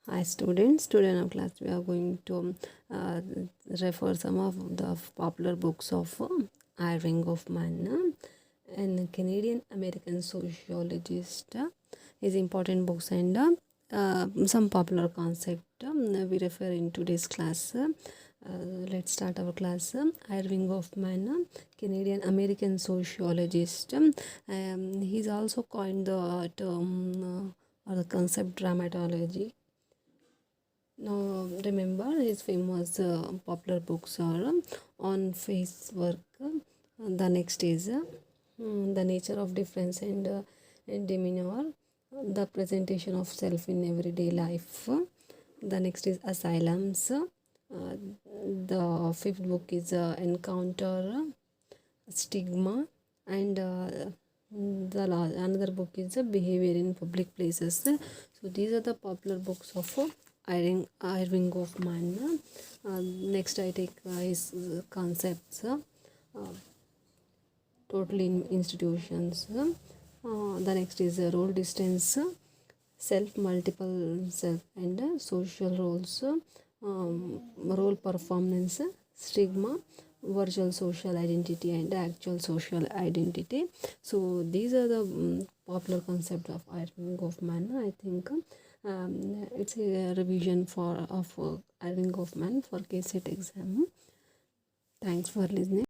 Hi students, today in our class we are going to refer some of the popular books of Irving Goffman, an Canadian American sociologist. His important books and some popular concept we refer in today's class. Let's start our class. Irving Goffman, Canadian American sociologist. He's also coined the term or the concept dramatology. Now, remember his famous popular books are On Face Work. The next is The Nature of Difference and Demeanor. The Presentation of Self in Everyday Life. The next is Asylums. The fifth book is Encounter, Stigma, and another book is Behavior in Public Places. So these are the popular books of Irving Goffman. Next I take his concepts, total institutions. The next is role distance, self, multiple self, and social roles, role performance, stigma, virtual social identity, and actual social identity. So these are the popular concept of Irving Goffman. I think it's a revision of Irving Goffman for KCET exam. Thanks for listening.